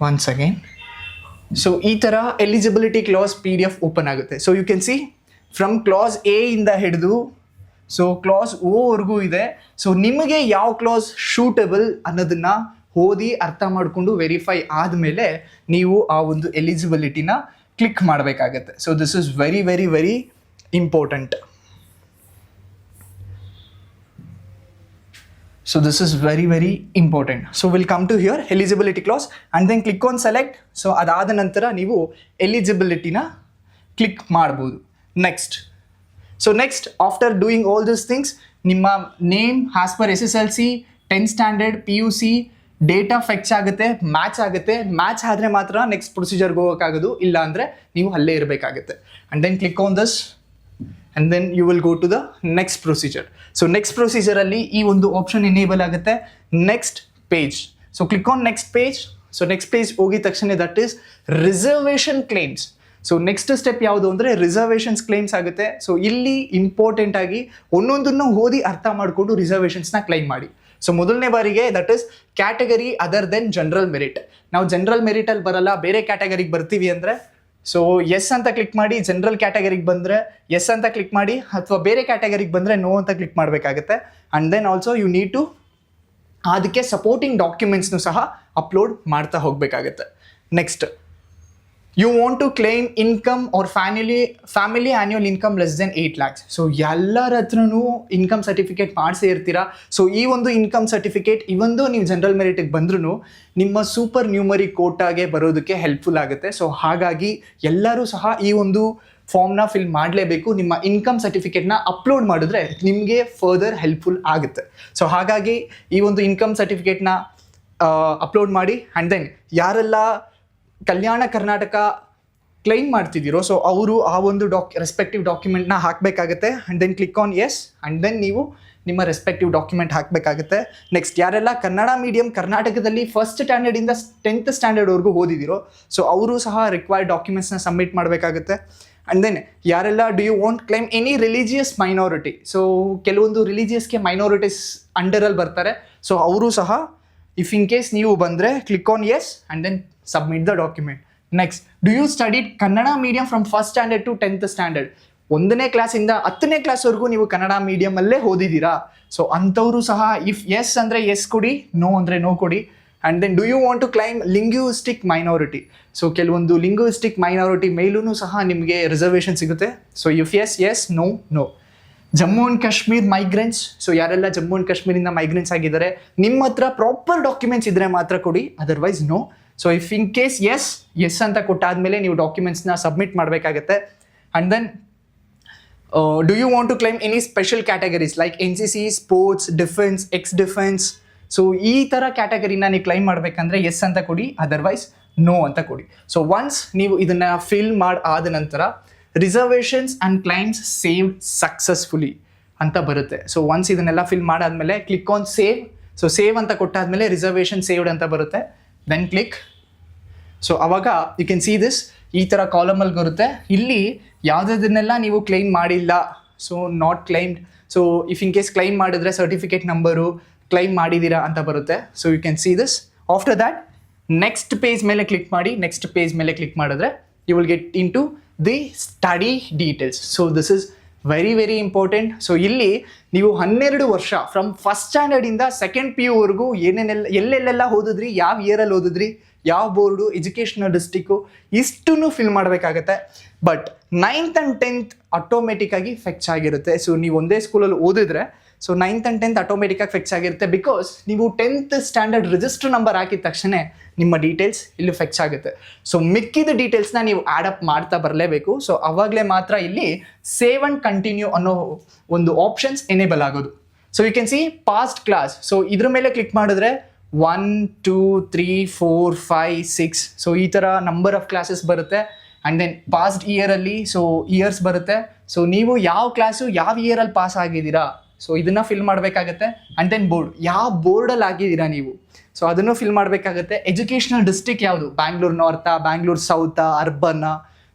ಒನ್ಸ್ ಅಗೇನ್, ಸೊ ಈ ಥರ ಎಲಿಜಿಬಿಲಿಟಿ ಕ್ಲಾಸ್ PDF ಓಪನ್ ಆಗುತ್ತೆ. So you can see from clause A ಇಂದ ಹಿಡಿದು ಸೊ ಕ್ಲಾಸ್ ಓವರೆಗೂ ಇದೆ. ಸೊ ನಿಮಗೆ ಯಾವ ಕ್ಲಾಸ್ ಶೂಟಬಲ್ ಅನ್ನೋದನ್ನು ಓದಿ ಅರ್ಥ ಮಾಡಿಕೊಂಡು ವೆರಿಫೈ ಆದಮೇಲೆ ನೀವು ಆ ಒಂದು ಎಲಿಜಿಬಿಲಿಟಿನ ಕ್ಲಿಕ್ ಮಾಡಬೇಕಾಗತ್ತೆ. So this is very very very important. So this is very very important. So we'll come to here eligibility clause and then click on select. So ಅದಾದ ನಂತರ ನೀವು ಎಲಿಜಿಬಿಲಿಟಿನ ಕ್ಲಿಕ್ ಮಾಡ್ಬೋದು. Next after doing all this things, ನಿಮ್ಮ name as per SSLC 10th standard PUC data fetch ಆಗುತ್ತೆ, match ಆಗುತ್ತೆ. Match ಆದರೆ ಮಾತ್ರ ನೆಕ್ಸ್ಟ್ ಪ್ರೊಸೀಜರ್ಗೆ ಹೋಗೋಕ್ಕಾಗೋದು, ಇಲ್ಲ ಅಂದರೆ ನೀವು ಅಲ್ಲೇ ಇರಬೇಕಾಗುತ್ತೆ. And then click on this and then you will go to the next procedure. So next procedure ಅಲ್ಲಿ ಈ ಒಂದು ಆಪ್ಷನ್ ಎನೇಬಲ್ ಆಗುತ್ತೆ. Next page, so click on next page. So next page ಹೋಗಿದ ತಕ್ಷಣ that is reservation claims. So next step ಯಾವುದು ಅಂದರೆ reservations claims ಆಗುತ್ತೆ. So ಇಲ್ಲಿ ಇಂಪಾರ್ಟೆಂಟ್ ಆಗಿ ಒಂದೊಂದನ್ನು ಓದಿ ಅರ್ಥ ಮಾಡಿಕೊಂಡು ರಿಸರ್ವೇಷನ್ಸ್ನ ಕ್ಲೈಮ್ ಮಾಡಿ. ಸೊ ಮೊದಲನೇ ಬಾರಿಗೆ that is category other than general merit. ನಾವು ಜನರಲ್ ಮೆರಿಟಲ್ಲಿ ಬರಲ್ಲ, ಬೇರೆ ಕ್ಯಾಟಗರಿಗೆ ಬರ್ತೀವಿ ಅಂದರೆ ಸೊ ಎಸ್ ಅಂತ ಕ್ಲಿಕ್ ಮಾಡಿ, ಜನರಲ್ ಕ್ಯಾಟಗರಿಗೆ ಬಂದರೆ ಎಸ್ ಅಂತ ಕ್ಲಿಕ್ ಮಾಡಿ, ಅಥವಾ ಬೇರೆ ಕ್ಯಾಟಗರಿಗೆ ಬಂದರೆ ನೋ ಅಂತ ಕ್ಲಿಕ್ ಮಾಡಬೇಕಾಗುತ್ತೆ. And then also you need to ಅದಕ್ಕೆ ಸಪೋರ್ಟಿಂಗ್ ಡಾಕ್ಯುಮೆಂಟ್ಸ್ನು ಸಹ ಅಪ್ಲೋಡ್ ಮಾಡ್ತಾ ಹೋಗಬೇಕಾಗುತ್ತೆ. Next, you want to claim income or family annual income less than 8 lakhs. So ಎಲ್ಲರ ಹತ್ರನೂ ಇನ್ಕಮ್ ಸರ್ಟಿಫಿಕೇಟ್ ಮಾಡಿಸೇ ಇರ್ತೀರಾ. ಸೊ ಈ ಒಂದು ಇನ್ಕಮ್ ಸರ್ಟಿಫಿಕೇಟ್ ಇವೊಂದು ನೀವು ಜನರಲ್ ಮೆರಿಟಿಗೆ ಬಂದ್ರೂ ನಿಮ್ಮ ಸೂಪರ್ ನ್ಯೂಮರಿಕ್ ಕೋಟಾಗೆ ಬರೋದಕ್ಕೆ ಹೆಲ್ಪ್ಫುಲ್ ಆಗುತ್ತೆ. ಸೊ ಹಾಗಾಗಿ ಎಲ್ಲರೂ ಸಹ ಈ ಒಂದು ಫಾರ್ಮ್ನ ಫಿಲ್ ಮಾಡಲೇಬೇಕು. ನಿಮ್ಮ ಇನ್ಕಮ್ ಸರ್ಟಿಫಿಕೇಟ್ನ ಅಪ್ಲೋಡ್ ಮಾಡಿದ್ರೆ ನಿಮಗೆ ಫರ್ದರ್ ಹೆಲ್ಪ್ಫುಲ್ ಆಗುತ್ತೆ. ಸೊ ಹಾಗಾಗಿ ಈ ಒಂದು ಇನ್ಕಮ್ ಸರ್ಟಿಫಿಕೇಟ್ನ ಅಪ್ಲೋಡ್ ಮಾಡಿ. ಆ್ಯಂಡ್ ದೆನ್ ಯಾರೆಲ್ಲ ಕಲ್ಯಾಣ ಕರ್ನಾಟಕ ಕ್ಲೈಮ್ ಮಾಡ್ತಿದ್ದೀರೋ, ಸೊ ಅವರು ಆ ಒಂದು ರೆಸ್ಪೆಕ್ಟಿವ್ ಡಾಕ್ಯುಮೆಂಟ್ನ ಹಾಕಬೇಕಾಗುತ್ತೆ. And then click on yes, and then ನೀವು ನಿಮ್ಮ ರೆಸ್ಪೆಕ್ಟಿವ್ ಡಾಕ್ಯುಮೆಂಟ್ ಹಾಕಬೇಕಾಗುತ್ತೆ. ನೆಕ್ಸ್ಟ್, ಯಾರೆಲ್ಲ ಕನ್ನಡ ಮೀಡಿಯಂ ಕರ್ನಾಟಕದಲ್ಲಿ ಫಸ್ಟ್ ಸ್ಟ್ಯಾಂಡರ್ಡಿಂದ 10th ಸ್ಟ್ಯಾಂಡರ್ಡ್ವರೆಗೂ ಓದಿದಿರೋ, ಸೊ ಅವರು ಸಹ ರಿಕ್ವೈರ್ಡ್ ಡಾಕ್ಯುಮೆಂಟ್ಸ್ನ ಸಬ್ಮಿಟ್ ಮಾಡಬೇಕಾಗುತ್ತೆ. ಆ್ಯಂಡ್ ದೆನ್ ಯಾರೆಲ್ಲ do you want claim any religious minority, so ಕೆಲವೊಂದು ರಿಲಿಜಿಯಸ್ಗೆ ಮೈನಾರಿಟೀಸ್ ಅಂಡರಲ್ಲಿ ಬರ್ತಾರೆ, ಸೊ ಅವರು ಸಹ ಇಫ್ ಇನ್ ಕೇಸ್ ನೀವು ಬಂದರೆ click on yes and then submit the document. Next, do you studied Kannada medium from first standard to 10th standard, 1ನೇ ಕ್ಲಾಸಿಂದ 10ನೇ ಕ್ಲಾಸ್ವರೆಗೂ ನೀವು ಕನ್ನಡ ಮೀಡಿಯಮಲ್ಲೇ ಓದಿದ್ದೀರಾ? ಸೊ ಅಂಥವರು ಸಹ ಇಫ್ ಎಸ್ ಅಂದರೆ ಎಸ್ ಕೊಡಿ, ನೋ ಅಂದರೆ ನೋ ಕೊಡಿ. And then do you want to claim linguistic minority, so ಕೆಲವೊಂದು ಲಿಂಗ್ವಿಸ್ಟಿಕ್ ಮೈನಾರಿಟಿ ಮೇಲೂ ಸಹ ನಿಮಗೆ ರಿಸರ್ವೇಷನ್ ಸಿಗುತ್ತೆ. So if yes yes, no no. Jammu and Kashmir migrants, so ಯಾರೆಲ್ಲ ಜಮ್ಮು ಆ್ಯಂಡ್ ಕಾಶ್ಮೀರಿಂದ ಮೈಗ್ರೆಂಟ್ಸ್ ಆಗಿದ್ದಾರೆ ನಿಮ್ಮ ಹತ್ರ ಪ್ರಾಪರ್ ಡಾಕ್ಯುಮೆಂಟ್ಸ್ ಇದ್ದರೆ ಮಾತ್ರ ಕೊಡಿ, otherwise no. So if in case yes yes ಅಂತ ಕೊಟ್ಟಾದಮೇಲೆ ನೀವು ಡಾಕ್ಯುಮೆಂಟ್ಸ್ನ ಸಬ್ಮಿಟ್ ಮಾಡಬೇಕಾಗತ್ತೆ. And then do you want to claim any special categories like NCC, sports, defence, ex defence, so ಈ ಥರ ಕ್ಯಾಟಗರಿನ ನೀವು ಕ್ಲೈಮ್ ಮಾಡಬೇಕಂದ್ರೆ ಎಸ್ ಅಂತ ಕೊಡಿ, ಅದರ್ವೈಸ್ ನೋ ಅಂತ ಕೊಡಿ. ಸೊ ಒನ್ಸ್ ನೀವು ಇದನ್ನು ಫಿಲ್ ಆದ ನಂತರ reservations and claims saved successfully ಅಂತ ಬರುತ್ತೆ. ಸೊ ಒನ್ಸ್ ಇದನ್ನೆಲ್ಲ ಫಿಲ್ ಮಾಡಾದ್ಮೇಲೆ click on save. So save ಅಂತ ಕೊಟ್ಟಾದ್ಮೇಲೆ ರಿಸರ್ವೇಷನ್ ಸೇವ್ಡ್ ಅಂತ ಬರುತ್ತೆ, ದೆನ್ ಕ್ಲಿಕ್. ಸೊ ಅವಾಗ ಯು ಕ್ಯಾನ್ ಸಿ ದಿಸ್, ಈ ಥರ ಕಾಲಮಲ್ಲಿ ಬರುತ್ತೆ. ಇಲ್ಲಿ ಯಾವುದನ್ನೆಲ್ಲ ನೀವು ಕ್ಲೈಮ್ ಮಾಡಿಲ್ಲ, so not claimed, so if in case claim ಮಾಡಿದ್ರೆ ಸರ್ಟಿಫಿಕೇಟ್ ನಂಬರು ಕ್ಲೈಮ್ ಮಾಡಿದ್ದೀರಾ ಅಂತ ಬರುತ್ತೆ. So you can see this. After that next page ಮೇಲೆ ಕ್ಲಿಕ್ ಮಾಡಿ. ನೆಕ್ಸ್ಟ್ ಪೇಜ್ ಮೇಲೆ ಕ್ಲಿಕ್ ಮಾಡಿದ್ರೆ you will get in to the study details. So this is very very important. So ಇಲ್ಲಿ ನೀವು 12 ವರ್ಷ ಫ್ರಮ್ ಫಸ್ಟ್ ಸ್ಟ್ಯಾಂಡರ್ಡಿಂದ ಸೆಕೆಂಡ್ PU ವರೆಗೂ ಎಲ್ಲೆಲ್ಲೆಲ್ಲ ಓದಿದ್ರಿ, ಯಾವ ಇಯರಲ್ಲಿ ಓದಿದ್ರಿ, ಯಾವ ಬೋರ್ಡು, ಎಜುಕೇಷನಲ್ ಡಿಸ್ಟ್ರಿಕ್ಟು, ಇಷ್ಟನ್ನು ಫಿಲ್ ಮಾಡಬೇಕಾಗತ್ತೆ. ಬಟ್ 9th and 10th ಆಟೋಮೆಟಿಕ್ಕಾಗಿ ಫೆಚ್ ಆಗಿರುತ್ತೆ. ಸೊ ನೀವು ಒಂದೇ ಸ್ಕೂಲಲ್ಲಿ ಓದಿದ್ರೆ ಸೊ 9th and 10th ಆಟೋಮೆಟಿಕ್ಕಾಗಿ ಫೆಚ್ ಆಗಿರುತ್ತೆ, ಬಿಕಾಸ್ ನೀವು 10th ಸ್ಟ್ಯಾಂಡರ್ಡ್ ರಿಜಿಸ್ಟರ್ ನಂಬರ್ ಹಾಕಿದ ತಕ್ಷಣ ನಿಮ್ಮ ಡೀಟೇಲ್ಸ್ ಇಲ್ಲಿ ಫೆಚ್ ಆಗುತ್ತೆ. ಸೊ ಮಿಕ್ಕಿದ ಡೀಟೇಲ್ಸ್ನ ನೀವು ಆ್ಯಡಪ್ ಮಾಡ್ತಾ ಬರಲೇಬೇಕು. ಸೊ ಅವಾಗಲೇ ಮಾತ್ರ ಇಲ್ಲಿ ಸೇವ್ ಆ್ಯಂಡ್ ಕಂಟಿನ್ಯೂ ಅನ್ನೋ ಒಂದು ಆಪ್ಷನ್ಸ್ ಎನೇಬಲ್ ಆಗೋದು. So you can see passed class. So ಇದ್ರ ಮೇಲೆ ಕ್ಲಿಕ್ ಮಾಡಿದ್ರೆ 1 2 3 4 5 6, ಸೊ ಈ ಥರ ನಂಬರ್ ಆಫ್ ಕ್ಲಾಸಸ್ ಬರುತ್ತೆ. ಆ್ಯಂಡ್ ದೆನ್ ಪಾಸ್ಟ್ ಇಯರಲ್ಲಿ ಸೊ ಇಯರ್ಸ್ ಬರುತ್ತೆ. ಸೊ ನೀವು ಯಾವ ಕ್ಲಾಸು ಯಾವ ಇಯರಲ್ಲಿ ಪಾಸ್ ಆಗಿದ್ದೀರಾ, ಸೊ ಇದನ್ನು ಫಿಲ್ ಮಾಡಬೇಕಾಗತ್ತೆ. ಆ್ಯಂಡ್ ದೆನ್ ಬೋರ್ಡ್, ಯಾವ ಬೋರ್ಡಲ್ಲಿ ಆಗಿದ್ದೀರಾ ನೀವು, ಸೊ ಅದನ್ನು ಫಿಲ್ ಮಾಡಬೇಕಾಗತ್ತೆ. ಎಜುಕೇಷನಲ್ ಡಿಸ್ಟ್ರಿಕ್ಟ್ ಯಾವುದು, ಬ್ಯಾಂಗ್ಳೂರ್ ನಾರ್ತಾ, ಬ್ಯಾಂಗ್ಳೂರ್ ಸೌತಾ, ಅರ್ಬನ್ನ,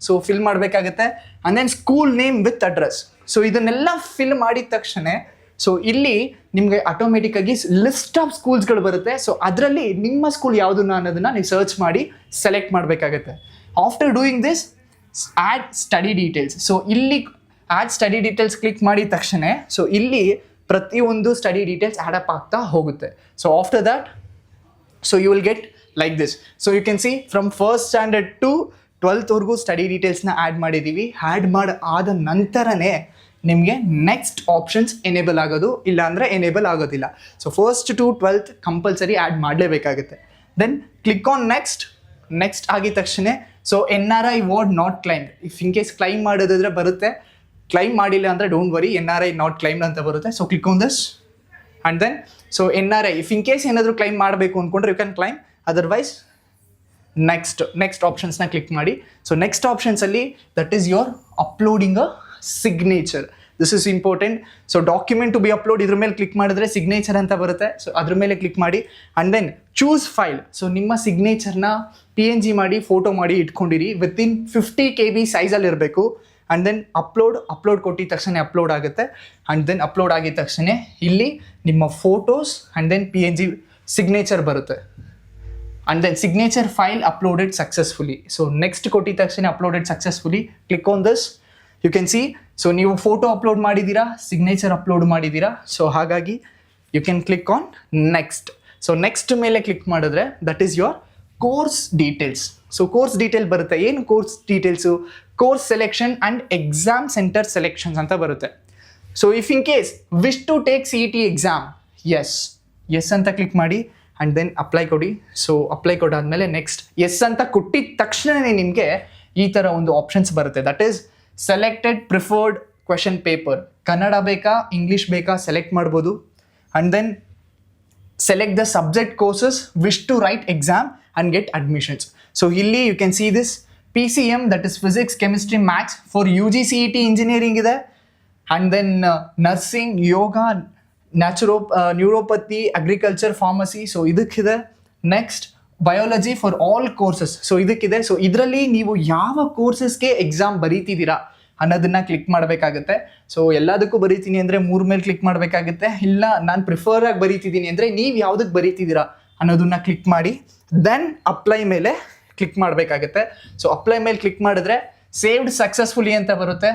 ಸೊ ಫಿಲ್ ಮಾಡಬೇಕಾಗತ್ತೆ. And then school name with address. So ಇದನ್ನೆಲ್ಲ ಫಿಲ್ ಮಾಡಿದ ತಕ್ಷಣ ಸೊ ಇಲ್ಲಿ ನಿಮಗೆ ಆಟೋಮೆಟಿಕ್ಕಾಗಿ ಲಿಸ್ಟ್ ಆಫ್ ಸ್ಕೂಲ್ಸ್ಗಳು ಬರುತ್ತೆ. ಸೊ ಅದರಲ್ಲಿ ನಿಮ್ಮ ಸ್ಕೂಲ್ ಯಾವುದನ್ನ ಅನ್ನೋದನ್ನು ನೀವು ಸರ್ಚ್ ಮಾಡಿ ಸೆಲೆಕ್ಟ್ ಮಾಡಬೇಕಾಗತ್ತೆ. After doing this add study details. So ಇಲ್ಲಿ ಆ್ಯಡ್ ಸ್ಟಡಿ ಡೀಟೇಲ್ಸ್ ಕ್ಲಿಕ್ ಮಾಡಿದ ತಕ್ಷಣ ಸೊ ಇಲ್ಲಿ ಪ್ರತಿಯೊಂದು ಸ್ಟಡಿ ಡೀಟೇಲ್ಸ್ ಆ್ಯಡಪ್ ಆಗ್ತಾ ಹೋಗುತ್ತೆ. So after that so you will get like this. So you can see from first standard to 12th ವರೆಗೂ study ಡೀಟೇಲ್ಸ್ನ add ಮಾಡಿದ್ದೀವಿ. ಆ್ಯಡ್ ಆದ ನಂತರನೇ ನಿಮಗೆ ನೆಕ್ಸ್ಟ್ ಆಪ್ಷನ್ಸ್ ಎನೇಬಲ್ ಆಗೋದು, ಇಲ್ಲ ಅಂದರೆ ಎನೇಬಲ್ ಆಗೋದಿಲ್ಲ. So first to 12th compulsory add ಮಾಡಲೇಬೇಕಾಗುತ್ತೆ. Then click on next. Next ಆಗಿದ ತಕ್ಷಣ so NRI ward not claimed, if in case claim ಮಾಡೋದಾದ್ರೆ ಬರುತ್ತೆ, ಕ್ಲೈಮ್ ಮಾಡಿಲ್ಲ ಅಂದರೆ don't worry, NRI not claimed ಅಂತ ಬರುತ್ತೆ. So click on this and then so NRI if in case ಏನಾದರೂ claim ಮಾಡಬೇಕು ಅಂದ್ಕೊಂಡ್ರೆ you can claim, otherwise next ಆಪ್ಷನ್ಸ್ನ ಕ್ಲಿಕ್ ಮಾಡಿ. ಸೊ ನೆಕ್ಸ್ಟ್ ಆಪ್ಷನ್ಸಲ್ಲಿ that is your uploading a signature. This is important. So document to be upload, ಇದ್ರ ಮೇಲೆ click ಮಾಡಿದ್ರೆ signature ಅಂತ ಬರುತ್ತೆ. ಸೊ ಅದ್ರ ಮೇಲೆ ಕ್ಲಿಕ್ ಮಾಡಿ and then choose file. So ನಿಮ್ಮ ಸಿಗ್ನೇಚರ್ನ PNG ಮಾಡಿ ಫೋಟೋ ಮಾಡಿ ಇಟ್ಕೊಂಡಿರಿ, ವಿತಿನ್ 50 KB ಸೈಜಲ್ಲಿ ಇರಬೇಕು. ಆ್ಯಂಡ್ ದೆನ್ ಅಪ್ಲೋಡ್ ಕೊಟ್ಟಿದ ತಕ್ಷಣ ಅಪ್ಲೋಡ್ ಆಗುತ್ತೆ. ಆ್ಯಂಡ್ ದೆನ್ ಅಪ್ಲೋಡ್ ಆಗಿದ ತಕ್ಷಣ ಇಲ್ಲಿ ನಿಮ್ಮ photos and then PNG signature ಬರುತ್ತೆ. And then signature file uploaded successfully. So next ಕೊಟ್ಟಿದ ತಕ್ಷಣ uploaded successfully, click on this. You can see so ನೀವು ಫೋಟೋ ಅಪ್ಲೋಡ್ ಮಾಡಿದ್ದೀರಾ, ಸಿಗ್ನೇಚರ್ ಅಪ್ಲೋಡ್ ಮಾಡಿದ್ದೀರಾ. ಸೊ ಹಾಗಾಗಿ you can click on next. So next ಮೇಲೆ click ಮಾಡಿದ್ರೆ that is your course details. So course detail ಬರುತ್ತೆ. ಏನು course details, course selection and exam centre selections ಅಂತ ಬರುತ್ತೆ. So if in case wish to take CET exam, yes ಅಂತ click ಮಾಡಿ and then apply ಕೊಡಿ. So apply ಕೊಟ್ಟಾದ್ಮೇಲೆ next yes ಅಂತ ಕೊಟ್ಟಿದ ತಕ್ಷಣವೇ ನಿಮಗೆ ಈ ಥರ ಒಂದು ಆಪ್ಷನ್ಸ್ ಬರುತ್ತೆ. That is selected preferred question paper. Kannada ಬೇಕಾ ಇಂಗ್ಲೀಷ್ ಬೇಕಾ ಸೆಲೆಕ್ಟ್ ಮಾಡ್ಬೋದು. And then select the subject courses wish to write exam and get admissions. So ಇಲ್ಲಿ you can see this PCM, that is physics, chemistry, maths for UG CET engineering ಇದೆ. And then nursing, yoga, neuropathy, agriculture, pharmacy, so ಇದಕ್ಕಿದೆ. Next biology for all courses. So ಇದಕ್ಕಿದೆ. So ಇದರಲ್ಲಿ ನೀವು ಯಾವ ಕೋರ್ಸಸ್ಗೆ exam ಬರೀತಿದ್ದೀರಾ ಅನ್ನೋದನ್ನ click ಮಾಡಬೇಕಾಗುತ್ತೆ. So ಎಲ್ಲದಕ್ಕೂ ಬರೀತೀನಿ ಅಂದರೆ 3 ಮೇಲೆ ಕ್ಲಿಕ್ ಮಾಡಬೇಕಾಗುತ್ತೆ. ಇಲ್ಲ ನಾನು ಪ್ರಿಫರ್ ಆಗಿ ಬರೀತಿದ್ದೀನಿ ಅಂದರೆ ನೀವು ಯಾವುದಕ್ಕೆ ಬರೀತಿದ್ದೀರಾ ಅನ್ನೋದನ್ನ ಕ್ಲಿಕ್ ಮಾಡಿ ದೆನ್ ಅಪ್ಲೈ ಮೇಲೆ ಕ್ಲಿಕ್ ಮಾಡಬೇಕಾಗುತ್ತೆ. ಸೊ ಅಪ್ಲೈ ಮೇಲೆ ಕ್ಲಿಕ್ ಮಾಡಿದ್ರೆ ಸೇವ್ಡ್ ಸಕ್ಸಸ್ಫುಲಿ ಅಂತ ಬರುತ್ತೆ.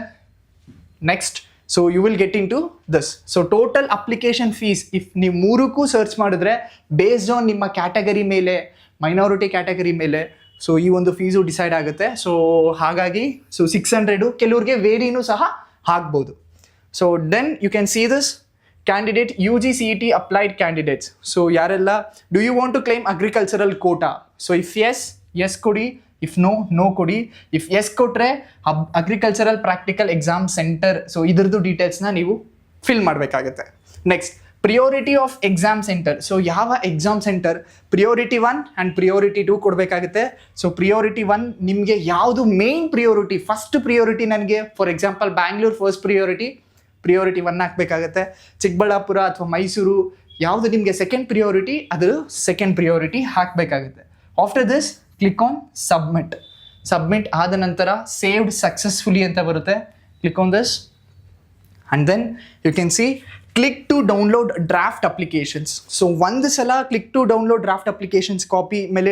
Next, so you will get in to this. So total application fees if ನೀವು 3ಕ್ಕೂ ಸರ್ಚ್ ಮಾಡಿದ್ರೆ ಬೇಸ್ಡ್ ಆನ್ ನಿಮ್ಮ ಕ್ಯಾಟಗರಿ ಮೇಲೆ, ಮೈನಾರಿಟಿ ಕ್ಯಾಟಗರಿ ಮೇಲೆ ಸೊ ಈ ಒಂದು ಫೀಸು ಡಿಸೈಡ್ ಆಗುತ್ತೆ. ಸೊ ಹಾಗಾಗಿ ಸೊ 600 ಕೆಲವ್ರಿಗೆ ವೇರಿನೂ ಸಹ ಆಗ್ಬೋದು. So then you can see this candidate UGCET applied candidates. So ಯಾರೆಲ್ಲ do you want to claim agricultural quota? So if yes ಕೊಡಿ, ಇಫ್ ನೋ ಕೊಡಿ. ಇಫ್ ಎಸ್ ಕೊಟ್ಟರೆ agricultural practical exam centre, so ಇದ್ರದ್ದು ಡೀಟೇಲ್ಸ್ನ ನೀವು ಫಿಲ್ ಮಾಡಬೇಕಾಗುತ್ತೆ. Next, priority of exam centre. So ಯಾವ exam centre, priority 1 and priority 2 ಕೊಡಬೇಕಾಗುತ್ತೆ. So priority 1 ನಿಮಗೆ ಯಾವುದು ಮೇನ್ ಪ್ರಿಯೋರಿಟಿ, ಫಸ್ಟ್ ಪ್ರಿಯೋರಿಟಿ ನನಗೆ for example Bangalore first priority 1 ಹಾಕಬೇಕಾಗುತ್ತೆ. ಚಿಕ್ಕಬಳ್ಳಾಪುರ ಅಥವಾ ಮೈಸೂರು ಯಾವುದು ನಿಮಗೆ ಸೆಕೆಂಡ್ ಪ್ರಿಯೋರಿಟಿ, ಅದರ ಸೆಕೆಂಡ್ ಪ್ರಿಯೋರಿಟಿ ಹಾಕಬೇಕಾಗುತ್ತೆ. After this click on submit ಆದ ನಂತರ ಸೇವ್ಡ್ ಸಕ್ಸಸ್ಫುಲಿ ಅಂತ ಬರುತ್ತೆ. Click on this and then you can see click to download draft applications. So ಒಂದು ಸಲ click to download draft applications copy ಮೇಲೆ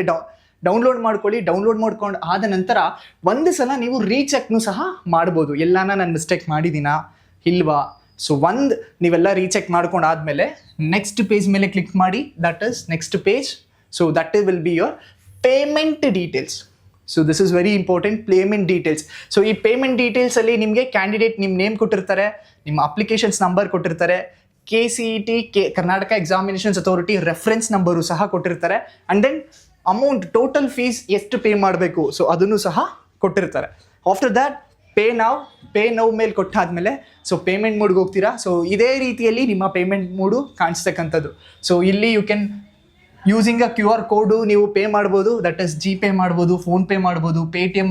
download ಮಾಡ್ಕೊಳ್ಳಿ. ಡೌನ್ಲೋಡ್ ಮಾಡ್ಕೊಂಡು ಆದ ನಂತರ ಒಂದು ಸಲ ನೀವು ರೀಚೆಕ್ನು ಸಹ ಮಾಡ್ಬೋದು, ಎಲ್ಲಾನ ನಾನು ಮಿಸ್ಟೇಕ್ ಮಾಡಿದ್ದೀನಾ ಇಲ್ವಾ. ಸೊ ನೀವೆಲ್ಲ ರೀಚೆಕ್ ಮಾಡ್ಕೊಂಡು ಆದಮೇಲೆ ನೆಕ್ಸ್ಟ್ ಪೇಜ್ ಮೇಲೆ ಕ್ಲಿಕ್ ಮಾಡಿ. That is next page. So that will be your payment details. So this is very important, payment details. So ಈ ಪೇಮೆಂಟ್ ಡೀಟೇಲ್ಸಲ್ಲಿ ನಿಮಗೆ ಕ್ಯಾಂಡಿಡೇಟ್ ನಿಮ್ಮ ನೇಮ್ ಕೊಟ್ಟಿರ್ತಾರೆ, ನಿಮ್ಮ ಅಪ್ಲಿಕೇಶನ್ಸ್ ನಂಬರ್ ಕೊಟ್ಟಿರ್ತಾರೆ, KCET Karnataka examinations authority reference number ಸಹ ಕೊಟ್ಟಿರ್ತಾರೆ. And then amount total fees ಎಷ್ಟು ಪೇ ಮಾಡಬೇಕು ಸೊ ಅದನ್ನು ಸಹ ಕೊಟ್ಟಿರ್ತಾರೆ. ಆಫ್ಟರ್ ದ್ಯಾಟ್ ಪೇ ನೌ ಮೇಲೆ ಕೊಟ್ಟಾದ್ಮೇಲೆ ಸೊ ಪೇಮೆಂಟ್ ಮೋಡ್ಗೆ ಹೋಗ್ತೀರಾ. ಸೊ ಇದೇ ರೀತಿಯಲ್ಲಿ ನಿಮ್ಮ ಪೇಮೆಂಟ್ ಮೋಡು ಕಾಣಿಸ್ತಕ್ಕಂಥದ್ದು. ಸೊ ಇಲ್ಲಿ ಯು ಕ್ಯಾನ್ ಯೂಸಿಂಗ್ QR ಕೋಡು ನೀವು ಪೇ ಮಾಡ್ಬೋದು. ದಟ್ ಇಸ್ GPay ಮಾಡ್ಬೋದು, ಫೋನ್ಪೇ ಮಾಡ್ಬೋದು, Paytm,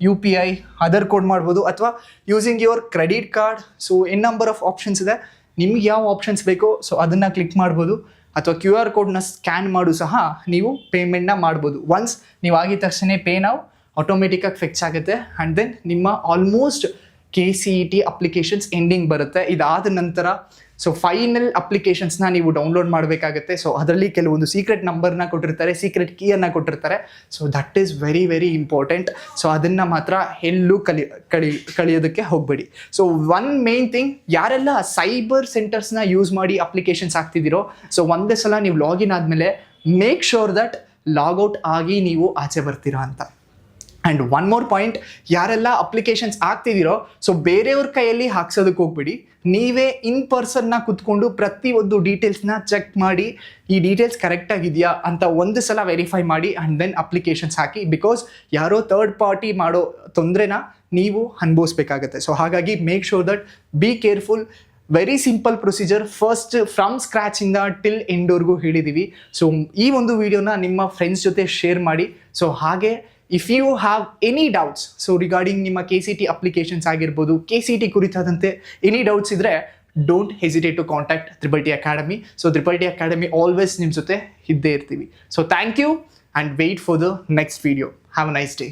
UPI, ಅದರ್ ಕೋಡ್ ಮಾಡ್ಬೋದು, ಅಥವಾ using your credit card. So number of options ಇದೆ. ನಿಮ್ಗೆ ಯಾವ ಆಪ್ಷನ್ಸ್ ಬೇಕೋ ಸೊ ಅದನ್ನು ಕ್ಲಿಕ್ ಮಾಡ್ಬೋದು, ಅಥವಾ QR ಕೋಡ್ನ ಸ್ಕ್ಯಾನ್ ಮಾಡು ಸಹ ನೀವು ಪೇಮೆಂಟ್ನ ಮಾಡ್ಬೋದು. ಒನ್ಸ್ ನೀವು ಆಗಿದ ತಕ್ಷಣ ಪೇ ನೌ ಆಟೋಮೆಟಿಕ್ಕಾಗಿ ಫಿಕ್ಸ್ ಆಗುತ್ತೆ. ಆ್ಯಂಡ್ ದೆನ್ ನಿಮ್ಮ ಆಲ್ಮೋಸ್ಟ್ KCET ಅಪ್ಲಿಕೇಶನ್ಸ್ ಎಂಡಿಂಗ್ ಬರುತ್ತೆ. ಇದಾದ ನಂತರ ಸೊ ಫೈನಲ್ ಅಪ್ಲಿಕೇಶನ್ಸ್ನ ನೀವು ಡೌನ್ಲೋಡ್ ಮಾಡಬೇಕಾಗುತ್ತೆ. ಸೊ ಅದರಲ್ಲಿ ಕೆಲವೊಂದು ಸೀಕ್ರೆಟ್ ನಂಬರ್ನ ಕೊಟ್ಟಿರ್ತಾರೆ, ಸೀಕ್ರೆಟ್ ಕೀಯನ್ನು ಕೊಟ್ಟಿರ್ತಾರೆ. So that is very very important. So ಅದನ್ನು ಮಾತ್ರ ಎಲ್ಲೂ ಕಳಿಯೋದಕ್ಕೆ ಹೋಗಬೇಡಿ. ಸೊ ಒನ್ ಮೇನ್ ಥಿಂಗ್, ಯಾರೆಲ್ಲ ಸೈಬರ್ ಸೆಂಟರ್ಸ್ನ ಯೂಸ್ ಮಾಡಿ ಅಪ್ಲಿಕೇಶನ್ಸ್ ಹಾಕ್ತಿದ್ದೀರೋ ಸೊ ಒಂದೇ ಸಲ ನೀವು ಲಾಗಿನ್ ಆದಮೇಲೆ ಮೇಕ್ ಶೋರ್ ದಟ್ ಲಾಗೌಟ್ ಆಗಿ ನೀವು ಆಚೆ ಬರ್ತೀರಾ ಅಂತ. ಆ್ಯಂಡ್ ಒನ್ ಮೋರ್ ಪಾಯಿಂಟ್, ಯಾರೆಲ್ಲ ಅಪ್ಲಿಕೇಶನ್ಸ್ ಆಗ್ತಿದ್ದೀರೋ ಸೊ ಬೇರೆಯವ್ರ ಕೈಯಲ್ಲಿ ಹಾಕ್ಸೋದಕ್ಕೆ ಹೋಗ್ಬಿಡಿ. ನೀವೇ ಇನ್ ಪರ್ಸನ್ನ ಕುತ್ಕೊಂಡು ಪ್ರತಿಯೊಂದು ಡೀಟೇಲ್ಸ್ನ ಚೆಕ್ ಮಾಡಿ ಈ ಡೀಟೇಲ್ಸ್ ಕರೆಕ್ಟಾಗಿದೆಯಾ ಅಂತ ಒಂದು ಸಲ ವೆರಿಫೈ ಮಾಡಿ ಆ್ಯಂಡ್ ದೆನ್ ಅಪ್ಲಿಕೇಶನ್ಸ್ ಹಾಕಿ. ಬಿಕಾಸ್ ಯಾರೋ ಥರ್ಡ್ ಪಾರ್ಟಿ ಮಾಡೋ ತೊಂದರೆನ ನೀವು ಅನುಭವಿಸ್ಬೇಕಾಗತ್ತೆ. ಸೊ ಹಾಗಾಗಿ make sure that be careful. Very simple procedure, first from ಸ್ಕ್ರ್ಯಾಚಿಂದ ಟಿಲ್ ಎಂಡ್ವರೆಗೂ ಹೇಳಿದ್ದೀವಿ. ಸೊ ಈ ಒಂದು ವಿಡಿಯೋನ ನಿಮ್ಮ ಫ್ರೆಂಡ್ಸ್ ಜೊತೆ ಶೇರ್ ಮಾಡಿ. ಸೊ ಹಾಗೆ if you have any doubts so regarding ನಿಮ್ಮ KCET ಅಪ್ಲಿಕೇಶನ್ಸ್ ಆಗಿರ್ಬೋದು, KCET ಕುರಿತಾದಂತೆ ಎನಿ ಡೌಟ್ಸ್ ಇದ್ದರೆ don't hesitate to contact TTT academy. So TTT academy always ನಿಮ್ಮ ಜೊತೆ ಇದ್ದೇ ಇರ್ತೀವಿ. So thank you and wait for the next video. Have a nice day.